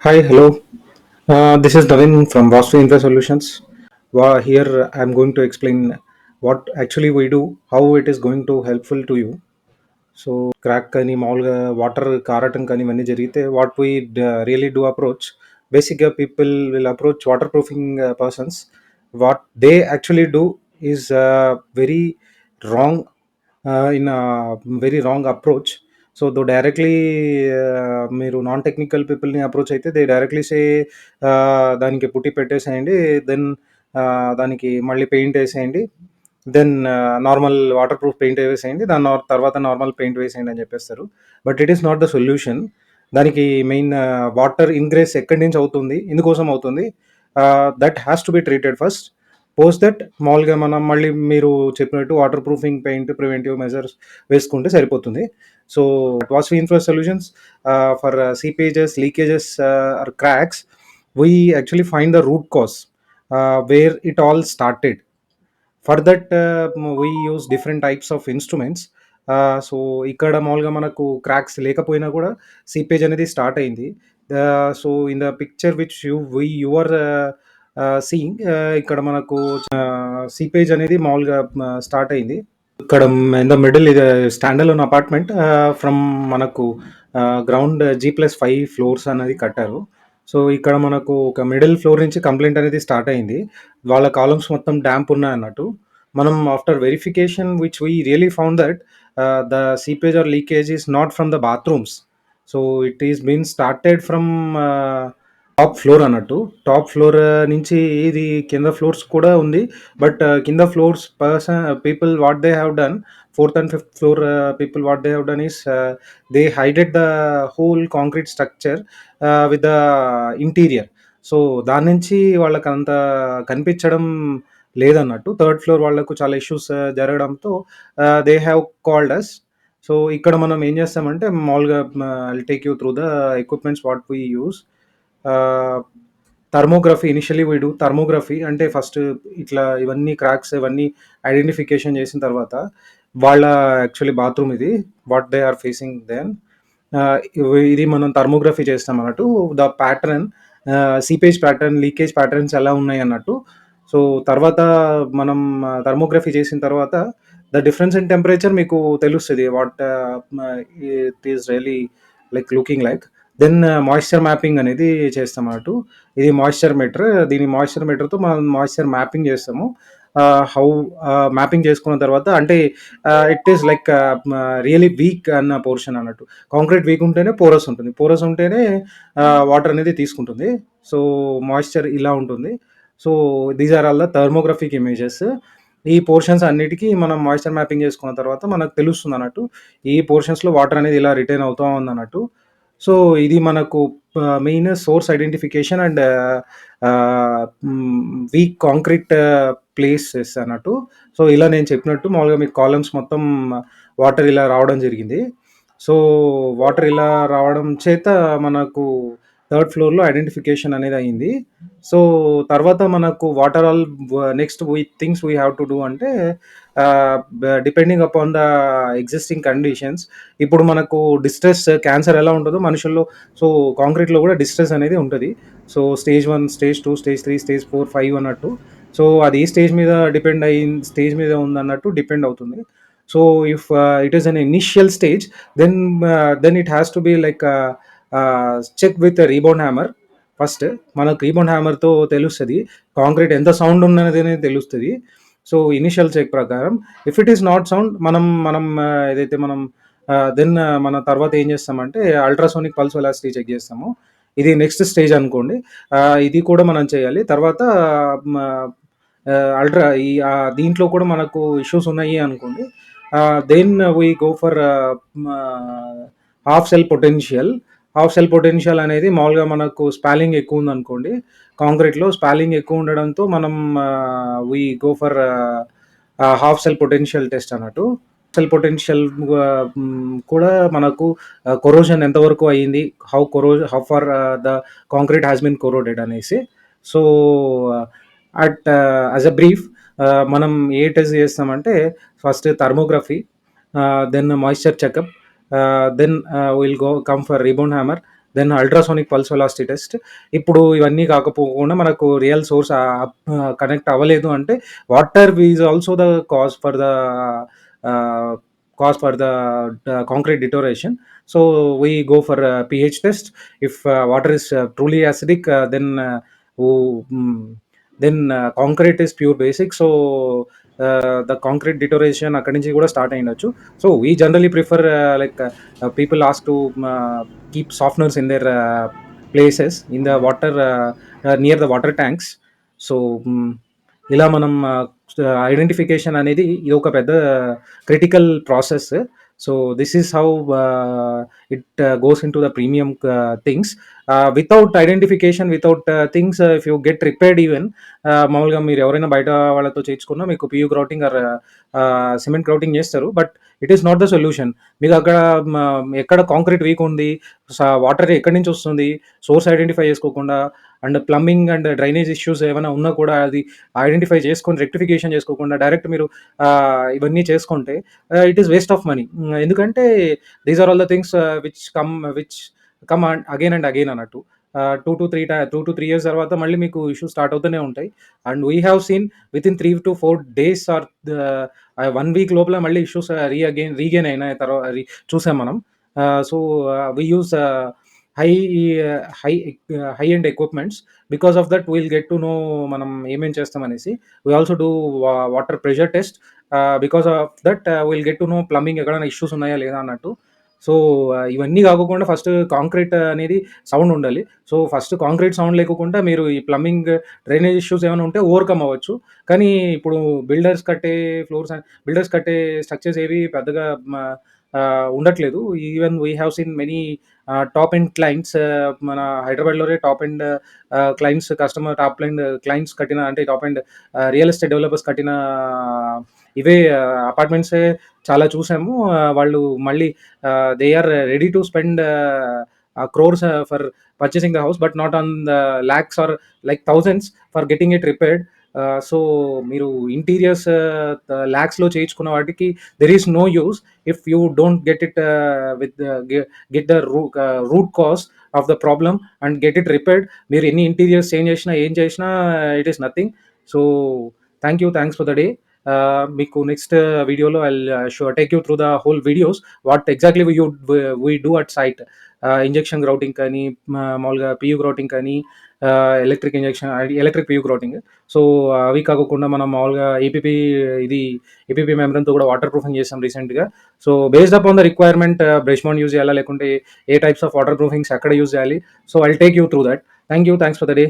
Hi, hello. This is Navin from Vastu Infra Solutions. Here I'm going to explain what actually we do, how it is going to helpful to you. Crack కానీ మామూలుగా water కారటం కానీ ఇవన్నీ జరిగితే what we really do approach బేసిక్గా people will approach water proofing persons what they actually do is very wrong in very wrong approach. So though directly మీరు non technical పీపుల్ని approach అయితే they directly say దానికి putty పెట్టేసేయండి, then దానికి మళ్ళీ paint వేసేయండి, then normal water proof paint వేసేయండి, దాని తర్వాత నార్మల్ పెయింట్ వేసేయండి అని చెప్పేస్తారు. But it is not the solution. దానికి మెయిన్ వాటర్ ఇంగ్రెస్ ఎక్కడి నుంచి అవుతుంది, ఎందుకోసం అవుతుంది, that has to be treated first. Post that మామూలుగా మనం మళ్ళీ మీరు చెప్పినట్టు water proofing paint preventive measures వేసుకుంటే సరిపోతుంది. So Vasvi infra solutions for seepages, leakages or cracks, we actually find the root cause where it all started. For that we use different types of instruments. So ఇక్కడ మామూలుగా మనకు cracks లేకపోయినా కూడా seepage అనేది start అయింది. So in the picture which you are seeing, ఇక్కడ మనకు seepage అనేది మామూలుగా స్టార్ట్ అయింది. ఇక్కడ ఇన్ ద మిడిల్ ఇది స్టాండ్ అలోన్ అపార్ట్మెంట్ ఫ్రమ్ మనకు గ్రౌండ్ G+5 ఫ్లోర్స్ అనేది కట్టారు. సో ఇక్కడ మనకు ఒక మిడిల్ ఫ్లోర్ నుంచి కంప్లైంట్ అనేది స్టార్ట్ అయింది. వాళ్ళ కాలమ్స్ మొత్తం డ్యాంప్ ఉన్నాయన్నట్టు. మనం after verification which we really found that the seepage or leakage is not from the bathrooms. So it is been started from top floor అన్నట్టు. టాప్ ఫ్లోర్ నుంచి ఇది కింద ఫ్లోర్స్ కూడా ఉంది. బట్ కింద floors people what they have done, fourth and fifth floor people what they have done is they hided the whole concrete structure with the interior. So దాని నుంచి వాళ్ళకి అంత కనిపించడం లేదన్నట్టు. థర్డ్ ఫ్లోర్ వాళ్ళకు చాలా ఇష్యూస్ జరగడంతో they have called us. So ఇక్కడ మనం ఏం చేస్తామంటే మామూలుగా I'll take you through the equipments what we use. Thermography, initially we do thermography. అంటే ఫస్ట్ ఇట్లా ఇవన్నీ క్రాక్స్ ఇవన్నీ ఐడెంటిఫికేషన్ చేసిన తర్వాత వాళ్ళ యాక్చువల్లీ బాత్రూమ్ ఇది what they are facing then ఇది మనం థర్మోగ్రఫీ చేస్తాం అన్నట్టు. The pattern, seepage pattern, leakage patterns ఎలా ఉన్నాయి అన్నట్టు. సో తర్వాత మనం థర్మోగ్రఫీ చేసిన తర్వాత ద డిఫరెన్స్ ఇన్ టెంపరేచర్ మీకు తెలుస్తుంది, what it is really like looking like. Then moisture mapping అనేది చేస్తాం అన్నట్టు. ఇది మాయిశ్చర్ మీటర్. దీని మాయిశ్చర్ మీటర్తో మనం మాయిశ్చర్ మ్యాపింగ్ చేస్తాము. హౌ మ్యాపింగ్ చేసుకున్న తర్వాత అంటే it is like really weak అన్న పోర్షన్ అన్నట్టు. కాంక్రీట్ వీక్ ఉంటేనే పోరస్ ఉంటుంది, పోరస్ ఉంటేనే వాటర్ అనేది తీసుకుంటుంది. సో మాయిశ్చర్ ఇలా ఉంటుంది. So these are all the thermographic images. ఈ పోర్షన్స్ అన్నిటికీ మనం మాయిశ్చర్ మ్యాపింగ్ చేసుకున్న తర్వాత మనకు తెలుస్తుంది అన్నట్టు, ఈ పోర్షన్స్లో వాటర్ అనేది ఇలా రిటైన్ అవుతూ ఉంది అన్నట్టు. సో ఇది మనకు main source identification and weak concrete places అన్నట్టు. సో ఇలా నేను చెప్పినట్టు మామూలుగా మీకు కాలమ్స్ మొత్తం వాటర్ ఇలా రావడం జరిగింది. సో వాటర్ ఇలా రావడం చేత మనకు థర్డ్ ఫ్లోర్లో ఐడెంటిఫికేషన్ అనేది అయింది. సో తర్వాత మనకు water all next things we have to do అంటే depending upon the existing conditions. ఇప్పుడు మనకు డిస్ట్రెస్ క్యాన్సర్ ఎలా ఉంటుందో మనుషుల్లో, సో కాంక్రీట్లో కూడా డిస్ట్రెస్ అనేది ఉంటుంది. So stage 1, stage 2, stage 3, stage 4, 5 అన్నట్టు. సో అది ఏ స్టేజ్ మీద డిపెండ్ అయ్యి స్టేజ్ మీద ఉందన్నట్టు డిపెండ్ అవుతుంది. So if it is an initial stage, then it has to be like check with rebound hammer. First మనకు రీబౌండ్ హ్యామర్తో తెలుస్తుంది కాంక్రీట్ ఎంత సౌండ్ ఉన్నది అనేది తెలుస్తుంది. సో ఇనిషియల్ చెక్ ప్రకారం if it is not sound మనం మనం ఏదైతే మనం దెన్ మన తర్వాత ఏం చేస్తామంటే అల్ట్రాసోనిక్ పల్స్ వెలాసిటీ చెక్ చేస్తాము. ఇది నెక్స్ట్ స్టేజ్ అనుకోండి. ఇది కూడా మనం చేయాలి. తర్వాత అల్ట్రా ఈ దీంట్లో కూడా మనకు ఇష్యూస్ ఉన్నాయి అనుకోండి, then we go for half cell potential. Half cell potential అనేది మామూలుగా మనకు స్పాలింగ్ ఎక్కువ ఉందనుకోండి, కాంక్రీట్లో స్పాలింగ్ ఎక్కువ ఉండడంతో మనం we go for half cell potential test అన్నట్టు. సెల్ పొటెన్షియల్ కూడా మనకు కొరోజన్ ఎంతవరకు అయ్యింది, how far the concrete has been corroded అనేసి. So at as a brief మనం ఏ టెస్ట్ చేస్తామంటే first thermography, then moisture checkup, then will come for rebound hammer, then ultrasonic pulse velocity test. ఇప్పుడు ఇవన్నీ కాకపోకుండా మనకు రియల్ సోర్స్ కనెక్ట్ అవ్వలేదు అంటే water is also the cause for the uh, concrete deterioration. So we go for a pH test. If water is truly acidic, oh, mm, then concrete is pure basic. So the concrete deterioration అక్కడి నుంచి కూడా start అయ్యిండొచ్చు. So we generally prefer people ask to keep softeners in their places in the water, near the water tanks. So ఇలా మనం identification అనేది ఇది ఒక పెద్ద critical process. So this is how it goes in to the premium things. Without identification, without things, if you get repaired even, మామూలుగా మీరు ఎవరైనా బయట వాళ్ళతో చేయించుకున్నా మీకు PU grouting or cement grouting చేస్తారు. But it is not the solution. మీకు అక్కడ ఎక్కడ కాంక్రీట్ వీక్ ఉంది, వాటర్ ఎక్కడి నుంచి వస్తుంది, సోర్స్ ఐడెంటిఫై చేసుకోకుండా, and plumbing and drainage issues ఏమైనా ఉన్నా కూడా అది ఐడెంటిఫై చేసుకొని రెక్టిఫికేషన్ చేసుకోకుండా డైరెక్ట్ మీరు ఇవన్నీ చేసుకుంటే it is waste of money. ఎందుకంటే these are all the things which come again and again అన్నట్టు. 2 to 3 years తర్వాత మళ్ళీ మీకు ఇష్యూ స్టార్ట్ అవుతూనే ఉంటాయి. And we have seen with in 3 to 4 days or 1 week లోపల మళ్ళీ ఇష్యూస్ రీగెయిన్ అయిన తర్వాత చూసాం మనం. So we use high high high and equipments. Because of that will get to know మనం ఏమేం చేస్తాం అనేసి. We also do water pressure test. Because of that will get to know plumbing ఎక్కడైనా issues ఉన్నాయా లేదా అన్నట్టు. సో ఇవన్నీ కాకుండా ఫస్ట్ కాంక్రీట్ అనేది సౌండ్ ఉండాలి. సో ఫస్ట్ కాంక్రీట్ సౌండ్ లేకుండా మీరు ఈ ప్లంబింగ్ డ్రైనేజ్ ఇష్యూస్ ఏమైనా ఉంటే ఓవర్కమ్ అవ్వచ్చు. కానీ ఇప్పుడు బిల్డర్స్ కట్టే స్ట్రక్చర్స్ ఏవి పెద్దగా ఉండట్లేదు. Even we have seen many top end clients, మన హైదరాబాద్లోనే top end clients, customer top end clients కట్టిన, అంటే top end real estate developers కట్టిన ఇవే అపార్ట్మెంట్సే చాలా చూసాము. వాళ్ళు మళ్ళీ they are ready to spend crores for purchasing the house, but not on the lakhs or like thousands for getting it repaired. So మీరు ఇంటీరియర్స్ ల్యాక్స్లో చేయించుకున్న వాటికి there is no use if you don't get it with get the root cause of the problem and get it repaired. మీరు ఎన్ని interiors change చేసినా ఏం చేసినా it is nothing. So thanks for the day. మీకు next వీడియోలో I take you through the whole videos what exactly we do at site. Injection grouting కానీ, మామూలుగా PU grouting కానీ, ఎలక్ట్రిక్ పియూ గ్రౌటింగ్. సో అవి కాకుండా మనం మామూలుగా ఏపీపీ మెంబ్రెన్తో కూడా వాటర్ ప్రూఫింగ్ చేసాం రీసెంట్గా. So based up on the requirement brush mount use చేయాలా, లేకుంటే ఏ టైప్స్ ఆఫ్ వాటర్ ప్రూఫింగ్స్ ఎక్కడ యూజ్ చేయాలి, so I'll take you through that. Thanks for the day.